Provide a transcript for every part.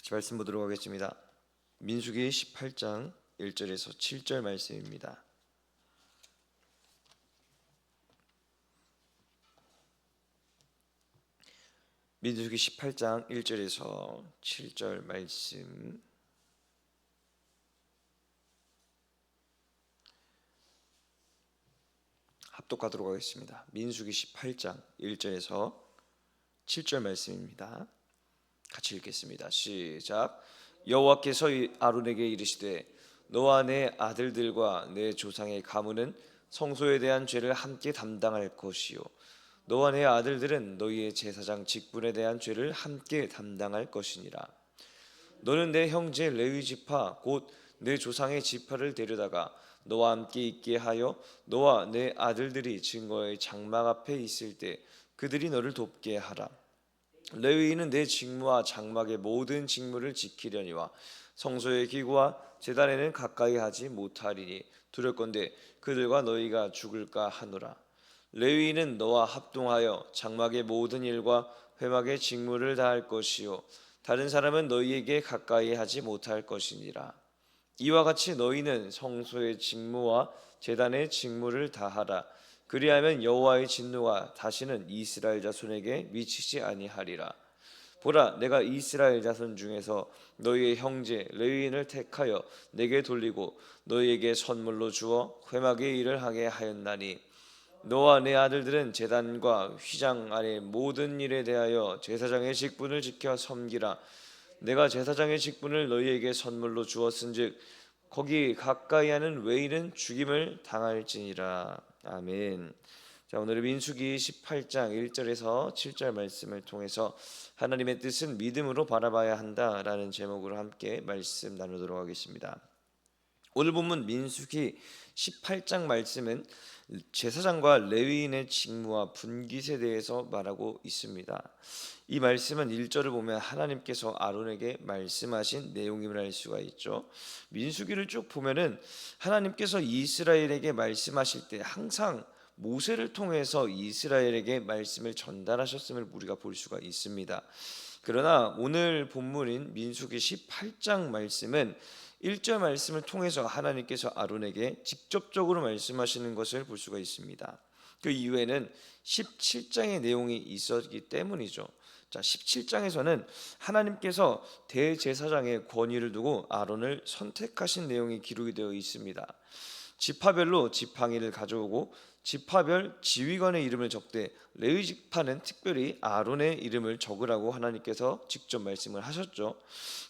같이 말씀 보도록 하겠습니다. 민수기 18장 1절에서 7절 말씀입니다. 민수기 18장 1절에서 7절 말씀 합독하도록 하겠습니다. 민수기 18장 1절에서 7절 말씀입니다. 같이 읽겠습니다. 시작. 여호와께서 아론에게 이르시되 너와 내 아들들과 내 조상의 가문은 성소에 대한 죄를 함께 담당할 것이요 너와 내 아들들은 너희의 제사장 직분에 대한 죄를 함께 담당할 것이니라. 너는 내 형제 레위 지파 곧 내 조상의 지파를 데려다가 너와 함께 있게 하여 너와 내 아들들이 증거의 장막 앞에 있을 때 그들이 너를 돕게 하라. 레위인은 내 직무와 장막의 모든 직무를 지키려니와 성소의 기구와 제단에는 가까이 하지 못하리니 두렵건대 그들과 너희가 죽을까 하노라. 레위인은 너와 합동하여 장막의 모든 일과 회막의 직무를 다할 것이요 다른 사람은 너희에게 가까이 하지 못할 것이니라. 이와 같이 너희는 성소의 직무와 제단의 직무를 다하라. 그리하면 여호와의 진노가 다시는 이스라엘 자손에게 미치지 아니하리라. 보라, 내가 이스라엘 자손 중에서 너희의 형제 레위인을 택하여 내게 돌리고 너희에게 선물로 주어 회막의 일을 하게 하였나니 너와 내 아들들은 제단과 휘장 안의 모든 일에 대하여 제사장의 직분을 지켜 섬기라. 내가 제사장의 직분을 너희에게 선물로 주었은즉 거기 가까이 하는 외인은 죽임을 당할지니라. 아멘. 자, 오늘은 민수기 18장 1절에서 7절 말씀을 통해서 하나님의 뜻은 믿음으로 바라봐야 한다라는 제목으로 함께 말씀 나누도록 하겠습니다. 오늘 본문 민수기 18장 말씀은 제사장과 레위인의 직무와 분깃에 대해서 말하고 있습니다. 이 말씀은 1절을 보면 하나님께서 아론에게 말씀하신 내용임을 알 수가 있죠. 민수기를 쭉 보면은 하나님께서 이스라엘에게 말씀하실 때 항상 모세를 통해서 이스라엘에게 말씀을 전달하셨음을 우리가 볼 수가 있습니다. 그러나 오늘 본문인 민수기 18장 말씀은 1절 말씀을 통해서 하나님께서 아론에게 직접적으로 말씀하시는 것을 볼 수가 있습니다. 그 이후에는 17장의 내용이 있었기 때문이죠. 자, 17장에서는 하나님께서 대제사장의 권위를 두고 아론을 선택하신 내용이 기록이 되어 있습니다. 지파별로 지팡이를 가져오고 지파별 지휘관의 이름을 적되 레위 지파는 특별히 아론의 이름을 적으라고 하나님께서 직접 말씀을 하셨죠.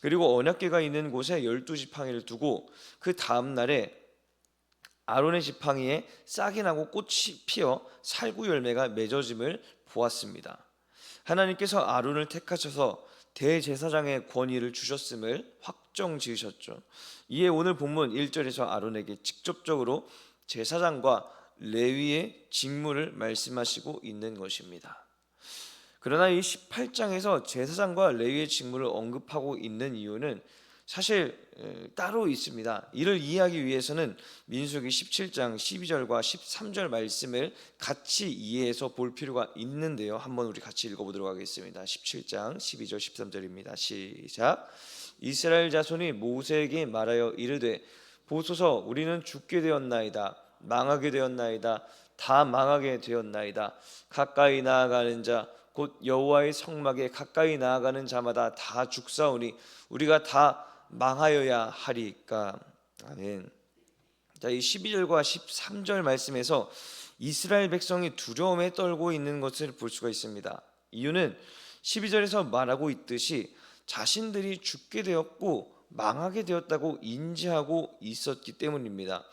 그리고 언약궤가 있는 곳에 12지팡이를 두고 그 다음 날에 아론의 지팡이에 싹이 나고 꽃이 피어 살구 열매가 맺어짐을 보았습니다. 하나님께서 아론을 택하셔서 대제사장의 권위를 주셨음을 확정 지으셨죠. 이에 오늘 본문 1절에서 아론에게 직접적으로 제사장과 레위의 직무를 말씀하시고 있는 것입니다. 그러나 이 18장에서 제사장과 레위의 직무를 언급하고 있는 이유는 사실 따로 있습니다. 이를 이해하기 위해서는 민수기 17장 12절과 13절 말씀을 같이 이해해서 볼 필요가 있는데요. 한번 우리 같이 읽어보도록 하겠습니다. 17장 12절 13절입니다. 시작. 이스라엘 자손이 모세에게 말하여 이르되 보소서 우리는 죽게 되었나이다. 망하게 되었나이다. 다 망하게 되었나이다. 가까이 나아가는 자 곧 여호와의 성막에 가까이 나아가는 자마다 다 죽사오니 우리가 다 망하여야 하리까. 아멘. 자, 이 12절과 13절 말씀에서 이스라엘 백성이 두려움에 떨고 있는 것을 볼 수가 있습니다. 이유는 12절에서 말하고 있듯이 자신들이 죽게 되었고 망하게 되었다고 인지하고 있었기 때문입니다.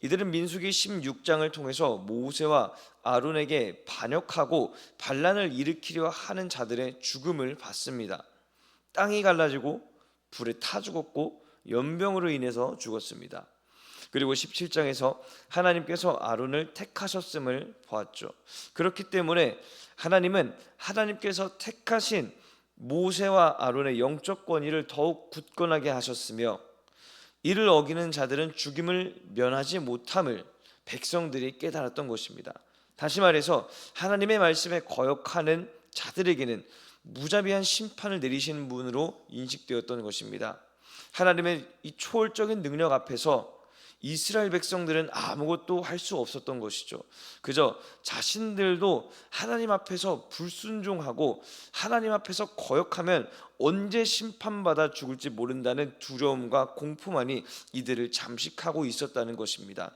이들은 민수기 16장을 통해서 모세와 아론에게 반역하고 반란을 일으키려 하는 자들의 죽음을 봤습니다. 땅이 갈라지고 불에 타 죽었고 연병으로 인해서 죽었습니다. 그리고 17장에서 하나님께서 아론을 택하셨음을 보았죠. 그렇기 때문에 하나님은 하나님께서 택하신 모세와 아론의 영적 권위를 더욱 굳건하게 하셨으며 이를 어기는 자들은 죽임을 면하지 못함을 백성들이 깨달았던 것입니다. 다시 말해서 하나님의 말씀에 거역하는 자들에게는 무자비한 심판을 내리시는 분으로 인식되었던 것입니다. 하나님의 이 초월적인 능력 앞에서 이스라엘 백성들은 아무것도 할 수 없었던 것이죠. 그저 자신들도 하나님 앞에서 불순종하고 하나님 앞에서 거역하면 언제 심판받아 죽을지 모른다는 두려움과 공포만이 이들을 잠식하고 있었다는 것입니다.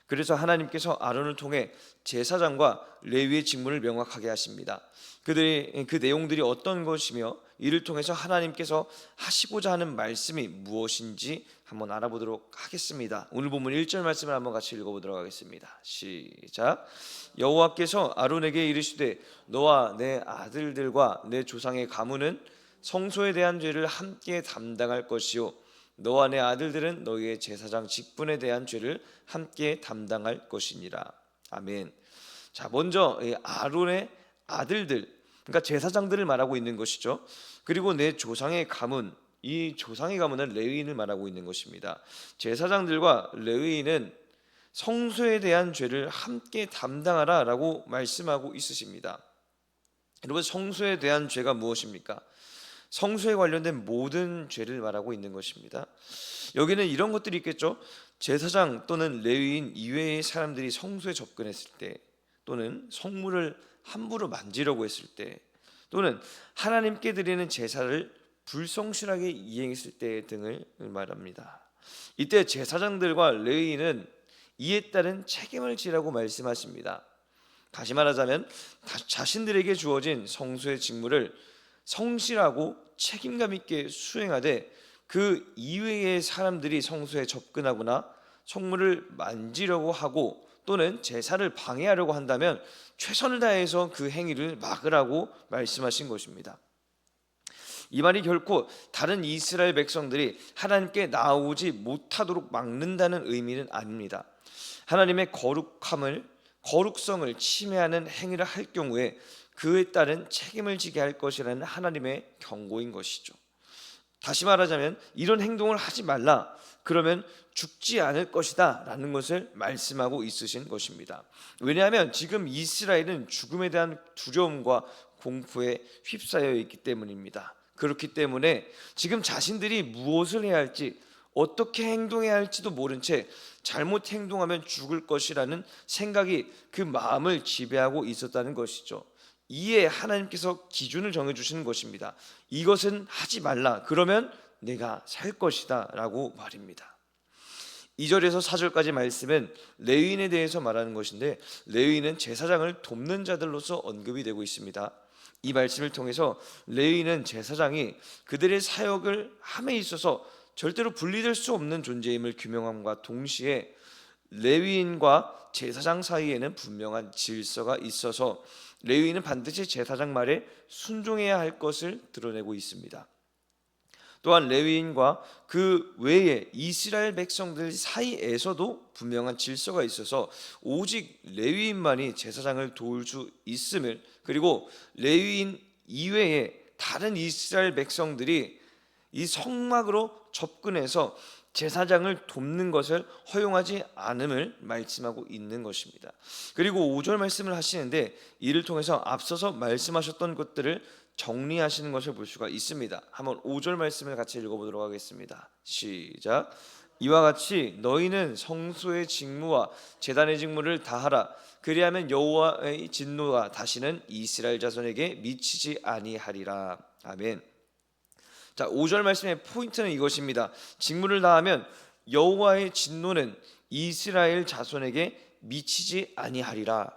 그래서 하나님께서 아론을 통해 제사장과 레위의 직무를 명확하게 하십니다. 그들의 그 내용들이 어떤 것이며 이를 통해서 하나님께서 하시고자 하는 말씀이 무엇인지 한번 알아보도록 하겠습니다. 오늘 본문 1절 말씀을 한번 같이 읽어보도록 하겠습니다. 시작. 여호와께서 아론에게 이르시되 너와 내 아들들과 내 조상의 가문은 성소에 대한 죄를 함께 담당할 것이요 너와 내 아들들은 너희의 제사장 직분에 대한 죄를 함께 담당할 것이니라. 아멘. 자, 먼저 아론의 아들들, 그러니까 제사장들을 말하고 있는 것이죠. 그리고 내 조상의 가문, 이 조상의 가문은 레위인을 말하고 있는 것입니다. 제사장들과 레위인은 성소에 대한 죄를 함께 담당하라라고 말씀하고 있으십니다. 여러분, 성소에 대한 죄가 무엇입니까? 성소에 관련된 모든 죄를 말하고 있는 것입니다. 여기는 이런 것들이 있겠죠. 제사장 또는 레위인 이외의 사람들이 성소에 접근했을 때, 또는 성물을 함부로 만지려고 했을 때, 또는 하나님께 드리는 제사를 불성실하게 이행했을 때 등을 말합니다. 이때 제사장들과 레위인은 이에 따른 책임을 지라고 말씀하십니다. 다시 말하자면 자신들에게 주어진 성소의 직무를 성실하고 책임감 있게 수행하되 그 이외의 사람들이 성소에 접근하거나 성물을 만지려고 하고 또는 제사를 방해하려고 한다면 최선을 다해서 그 행위를 막으라고 말씀하신 것입니다. 이 말이 결코 다른 이스라엘 백성들이 하나님께 나오지 못하도록 막는다는 의미는 아닙니다. 하나님의 거룩성을 침해하는 행위를 할 경우에 그에 따른 책임을 지게 할 것이라는 하나님의 경고인 것이죠. 다시 말하자면 이런 행동을 하지 말라, 그러면 죽지 않을 것이다 라는 것을 말씀하고 있으신 것입니다. 왜냐하면 지금 이스라엘은 죽음에 대한 두려움과 공포에 휩싸여 있기 때문입니다. 그렇기 때문에 지금 자신들이 무엇을 해야 할지, 어떻게 행동해야 할지도 모른 채 잘못 행동하면 죽을 것이라는 생각이 그 마음을 지배하고 있었다는 것이죠. 이에 하나님께서 기준을 정해주시는 것입니다. 이것은 하지 말라, 그러면 내가 살 것이다 라고 말입니다. 2절에서 4절까지 말씀은 레위인에 대해서 말하는 것인데, 레위인은 제사장을 돕는 자들로서 언급이 되고 있습니다. 이 말씀을 통해서 레위인은 제사장이 그들의 사역을 함에 있어서 절대로 분리될 수 없는 존재임을 규명함과 동시에 레위인과 제사장 사이에는 분명한 질서가 있어서 레위인은 반드시 제사장 말에 순종해야 할 것을 드러내고 있습니다. 또한 레위인과 그 외에 이스라엘 백성들 사이에서도 분명한 질서가 있어서 오직 레위인만이 제사장을 도울 수 있음을, 그리고 레위인 이외에 다른 이스라엘 백성들이 이 성막으로 접근해서 제사장을 돕는 것을 허용하지 않음을 말씀하고 있는 것입니다. 그리고 5절 말씀을 하시는데 이를 통해서 앞서서 말씀하셨던 것들을 정리하시는 것을 볼 수가 있습니다. 한번 5절 말씀을 같이 읽어보도록 하겠습니다. 시작. 이와 같이 너희는 성소의 직무와 제단의 직무를 다하라. 그리하면 여호와의 진노가 다시는 이스라엘 자손에게 미치지 아니하리라. 아멘. 자, 5절 말씀의 포인트는 이것입니다. 직무를 다하면 여호와의 진노는 이스라엘 자손에게 미치지 아니하리라.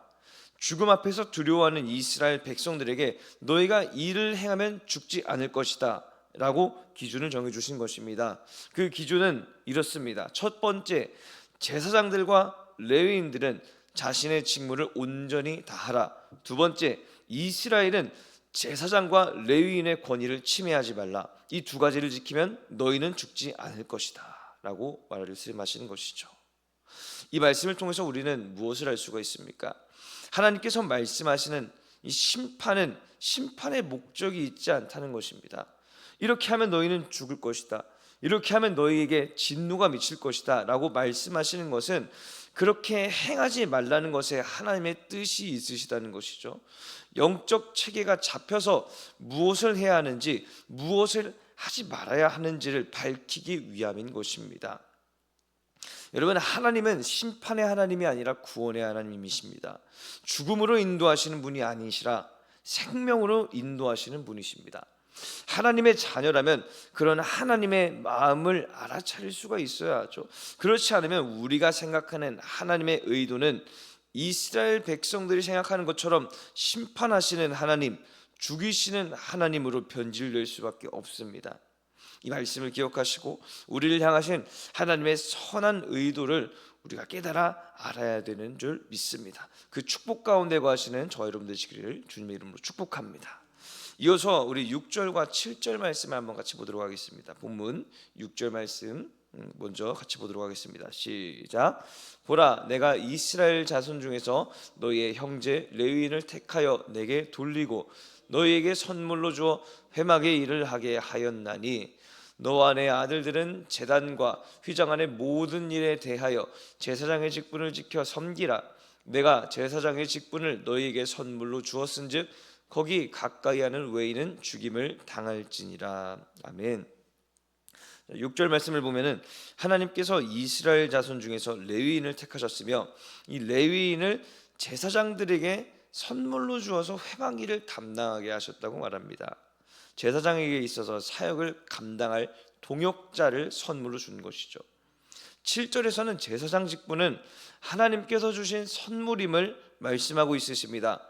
죽음 앞에서 두려워하는 이스라엘 백성들에게 너희가 이를 행하면 죽지 않을 것이다 라고 기준을 정해주신 것입니다. 그 기준은 이렇습니다. 첫 번째, 제사장들과 레위인들은 자신의 직무를 온전히 다하라. 두 번째, 이스라엘은 제사장과 레위인의 권위를 침해하지 말라. 이 두 가지를 지키면 너희는 죽지 않을 것이다 라고 말씀하시는 것이죠. 이 말씀을 통해서 우리는 무엇을 알 수가 있습니까? 하나님께서 말씀하시는 이 심판은 심판의 목적이 있지 않다는 것입니다. 이렇게 하면 너희는 죽을 것이다, 이렇게 하면 너희에게 진노가 미칠 것이다 라고 말씀하시는 것은 그렇게 행하지 말라는 것에 하나님의 뜻이 있으시다는 것이죠. 영적 체계가 잡혀서 무엇을 해야 하는지, 무엇을 하지 말아야 하는지를 밝히기 위함인 것입니다. 여러분, 하나님은 심판의 하나님이 아니라 구원의 하나님이십니다. 죽음으로 인도하시는 분이 아니시라 생명으로 인도하시는 분이십니다. 하나님의 자녀라면 그런 하나님의 마음을 알아차릴 수가 있어야 하죠. 그렇지 않으면 우리가 생각하는 하나님의 의도는 이스라엘 백성들이 생각하는 것처럼 심판하시는 하나님, 죽이시는 하나님으로 변질될 수밖에 없습니다. 이 말씀을 기억하시고 우리를 향하신 하나님의 선한 의도를 우리가 깨달아 알아야 되는 줄 믿습니다. 그 축복 가운데 거하시는 저 여러분 되시기를 주님의 이름으로 축복합니다. 이어서 우리 6절과 7절 말씀을 한번 같이 보도록 하겠습니다. 본문 6절 말씀 먼저 같이 보도록 하겠습니다. 시작. 보라, 내가 이스라엘 자손 중에서 너희의 형제 레위인을 택하여 내게 돌리고 너희에게 선물로 주어 회막의 일을 하게 하였나니 너와 내 아들들은 제단과 휘장 안의 모든 일에 대하여 제사장의 직분을 지켜 섬기라. 내가 제사장의 직분을 너희에게 선물로 주었은즉 거기 가까이 하는 외인은 죽임을 당할지니라. 아멘. 6절 말씀을 보면은 하나님께서 이스라엘 자손 중에서 레위인을 택하셨으며 이 레위인을 제사장들에게 선물로 주어서 회막 일을 담당하게 하셨다고 말합니다. 제사장에게 있어서 사역을 감당할 동역자를 선물로 준 것이죠. 7절에서는 제사장 직분은 하나님께서 주신 선물임을 말씀하고 있으십니다.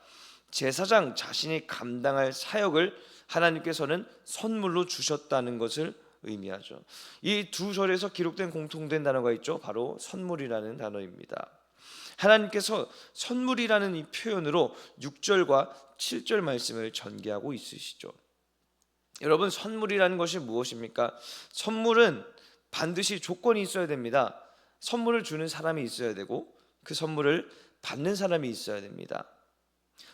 제사장 자신이 감당할 사역을 하나님께서는 선물로 주셨다는 것을 의미하죠. 이 두 절에서 기록된 공통된 단어가 있죠. 바로 선물이라는 단어입니다. 하나님께서 선물이라는 이 표현으로 6절과 7절 말씀을 전개하고 있으시죠. 여러분, 선물이라는 것이 무엇입니까? 선물은 반드시 조건이 있어야 됩니다. 선물을 주는 사람이 있어야 되고 그 선물을 받는 사람이 있어야 됩니다.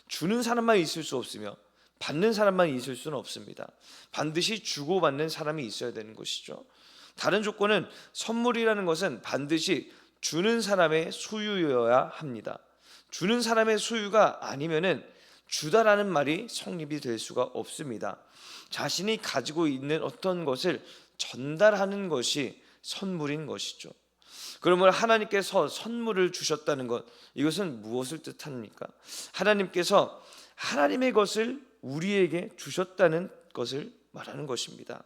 주는 사람만 있을 수 없으며 받는 사람만 있을 수는 없습니다. 반드시 주고받는 사람이 있어야 되는 것이죠. 다른 조건은 선물이라는 것은 반드시 주는 사람의 소유여야 합니다. 주는 사람의 소유가 아니면은 주다라는 말이 성립이 될 수가 없습니다. 자신이 가지고 있는 어떤 것을 전달하는 것이 선물인 것이죠. 그러면 하나님께서 선물을 주셨다는 것, 이것은 무엇을 뜻합니까? 하나님께서 하나님의 것을 우리에게 주셨다는 것을 말하는 것입니다.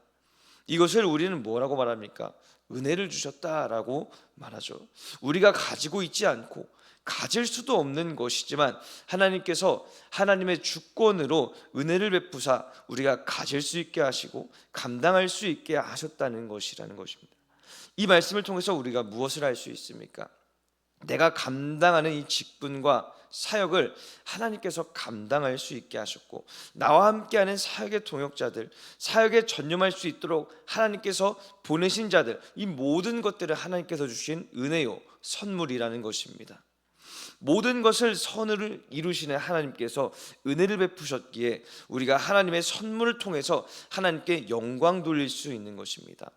이것을 우리는 뭐라고 말합니까? 은혜를 주셨다라고 말하죠. 우리가 가지고 있지 않고 가질 수도 없는 것이지만 하나님께서 하나님의 주권으로 은혜를 베푸사 우리가 가질 수 있게 하시고 감당할 수 있게 하셨다는 것이라는 것입니다. 이 말씀을 통해서 우리가 무엇을 알 수 있습니까? 내가 감당하는 이 직분과 사역을 하나님께서 감당할 수 있게 하셨고 나와 함께하는 사역의 동역자들, 사역에 전념할 수 있도록 하나님께서 보내신 자들, 이 모든 것들을 하나님께서 주신 은혜요, 선물이라는 것입니다. 모든 것을 선을 이루시는 하나님께서 은혜를 베푸셨기에 우리가 하나님의 선물을 통해서 하나님께 영광 돌릴 수 있는 것입니다.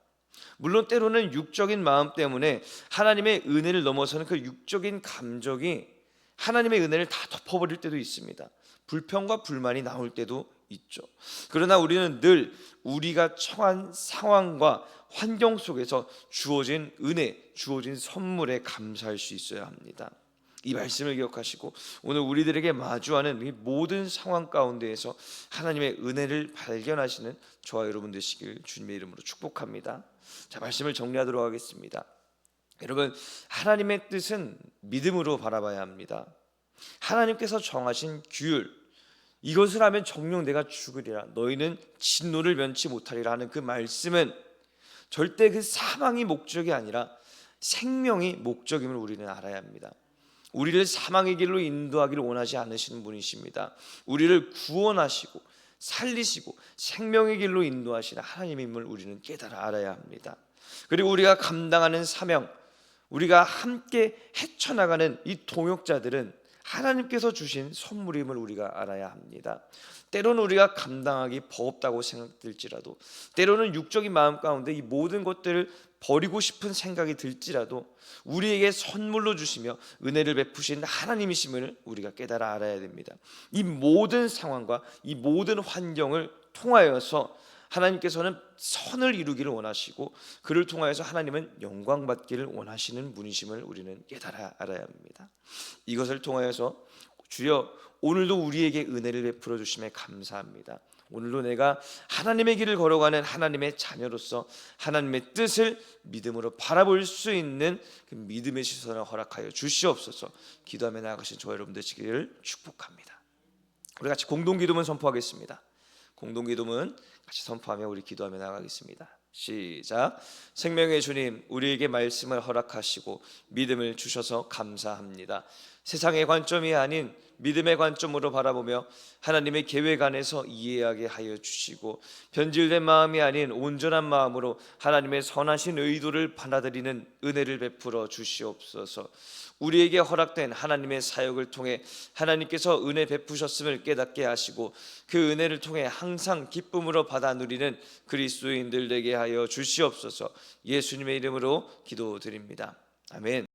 물론 때로는 육적인 마음 때문에 하나님의 은혜를 넘어서는 그 육적인 감정이 하나님의 은혜를 다 덮어버릴 때도 있습니다. 불평과 불만이 나올 때도 있죠. 그러나 우리는 늘 우리가 처한 상황과 환경 속에서 주어진 은혜, 주어진 선물에 감사할 수 있어야 합니다. 이 말씀을 기억하시고 오늘 우리들에게 마주하는 이 모든 상황 가운데에서 하나님의 은혜를 발견하시는 저와 여러분 되시길 주님의 이름으로 축복합니다. 자, 말씀을 정리하도록 하겠습니다. 여러분, 하나님의 뜻은 믿음으로 바라봐야 합니다. 하나님께서 정하신 규율, 이것을 하면 정녕 내가 죽으리라, 너희는 진노를 면치 못하리라 하는 그 말씀은 절대 그 사망이 목적이 아니라 생명이 목적임을 우리는 알아야 합니다. 우리를 사망의 길로 인도하기를 원하지 않으시는 분이십니다. 우리를 구원하시고 살리시고 생명의 길로 인도하시는 하나님임을 우리는 깨달아 알아야 합니다. 그리고 우리가 감당하는 사명, 우리가 함께 헤쳐나가는 이 동역자들은 하나님께서 주신 선물임을 우리가 알아야 합니다. 때로는 우리가 감당하기 버겁다고 생각될지라도, 때로는 육적인 마음 가운데 이 모든 것들을 버리고 싶은 생각이 들지라도 우리에게 선물로 주시며 은혜를 베푸신 하나님이심을 우리가 깨달아 알아야 됩니다. 이 모든 상황과 이 모든 환경을 통하여서 하나님께서는 선을 이루기를 원하시고, 그를 통하여서 하나님은 영광받기를 원하시는 분이심을 우리는 깨달아 알아야 합니다. 이것을 통하여서 주여 오늘도 우리에게 은혜를 베풀어 주심에 감사합니다. 오늘도 내가 하나님의 길을 걸어가는 하나님의 자녀로서 하나님의 뜻을 믿음으로 바라볼 수 있는 그 믿음의 시선을 허락하여 주시옵소서. 기도하며 나아가신 저와 여러분 되시기를 축복합니다. 우리 같이 공동기도문 선포하겠습니다. 공동기도문 같이 선포하며 우리 기도하며 나가겠습니다. 시작. 생명의 주님, 우리에게 말씀을 허락하시고 믿음을 주셔서 감사합니다. 세상의 관점이 아닌 믿음의 관점으로 바라보며 하나님의 계획 안에서 이해하게 하여 주시고, 변질된 마음이 아닌 온전한 마음으로 하나님의 선하신 의도를 받아들이는 은혜를 베풀어 주시옵소서. 우리에게 허락된 하나님의 사역을 통해 하나님께서 은혜 베푸셨음을 깨닫게 하시고, 그 은혜를 통해 항상 기쁨으로 받아 누리는 그리스도인들 되게 하여 주시옵소서. 예수님의 이름으로 기도드립니다. 아멘.